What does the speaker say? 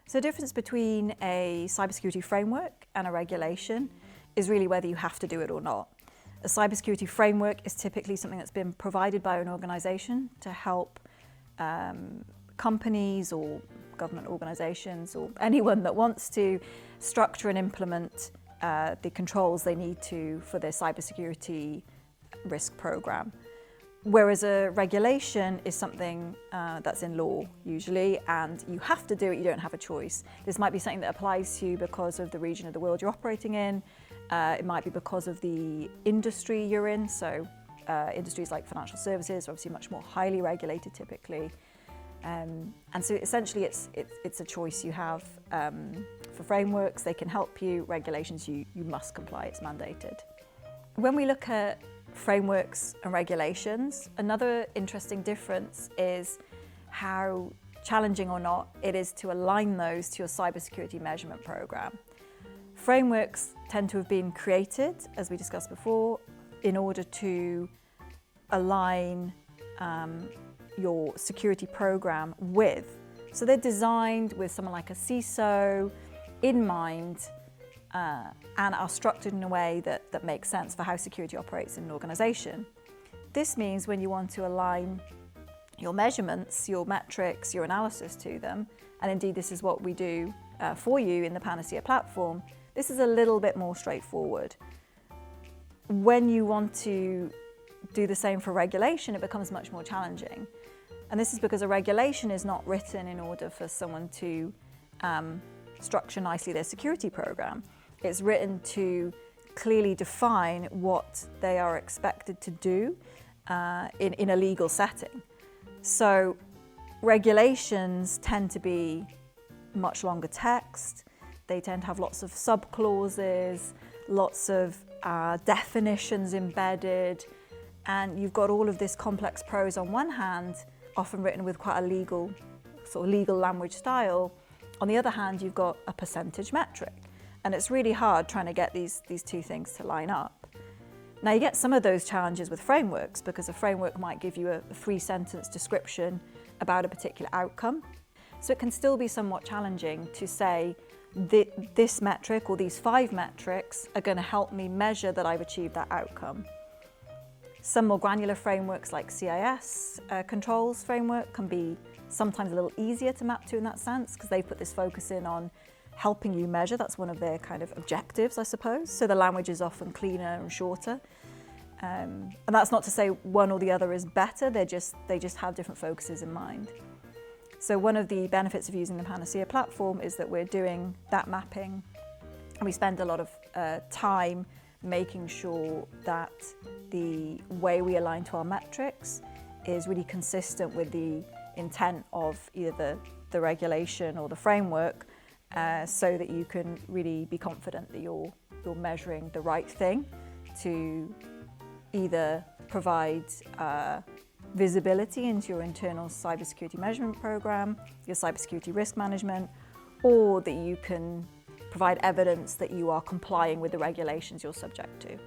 So the difference between a cybersecurity framework and a regulation is really whether you have to do it or not. A cybersecurity framework is typically something that's been provided by an organization to help companies or government organizations or anyone that wants to structure and implement the controls they need to for their cybersecurity risk program. Whereas a regulation is something that's in law usually, and you have to do it, you don't have a choice. This might be something that applies to you because of the region of the world you're operating in. It might be because of the industry you're in. So industries like financial services are obviously much more highly regulated typically. And so essentially it's a choice you have. For frameworks, they can help you. Regulations, you must comply, it's mandated. When we look at frameworks and regulations, another interesting difference is how challenging or not it is to align those to your cybersecurity measurement program. Frameworks tend to have been created, as we discussed before, in order to align your security program with. So they're designed with someone like a CISO in mind, and are structured in a way that makes sense for how security operates in an organization. This means when you want to align your measurements, your metrics, your analysis to them, and indeed this is what we do for you in the Panaseer platform, this is a little bit more straightforward. When you want to do the same for regulation, it becomes much more challenging. And this is because a regulation is not written in order for someone to structure nicely their security program. It's written to clearly define what they are expected to do in a legal setting. So regulations tend to be much longer text. They tend to have lots of sub-clauses, lots of definitions embedded, and you've got all of this complex prose on one hand, often written with quite a legal language style. On the other hand, you've got a percentage metric. And it's really hard trying to get these two things to line up. Now you get some of those challenges with frameworks because a framework might give you a 3-sentence description about a particular outcome. So it can still be somewhat challenging to say this metric or these 5 metrics are going to help me measure that I've achieved that outcome. Some more granular frameworks like CIS controls framework can be sometimes a little easier to map to in that sense because they put this focus in on helping you measure. That's one of their kind of objectives, I suppose. So the language is often cleaner and shorter. And that's not to say one or the other is better, they just have different focuses in mind. So one of the benefits of using the Panaseer platform is that we're doing that mapping, and we spend a lot of time making sure that the way we align to our metrics is really consistent with the intent of either the regulation or the framework, so that you can really be confident that you're measuring the right thing to either provide visibility into your internal cybersecurity measurement program, your cybersecurity risk management, or that you can provide evidence that you are complying with the regulations you're subject to.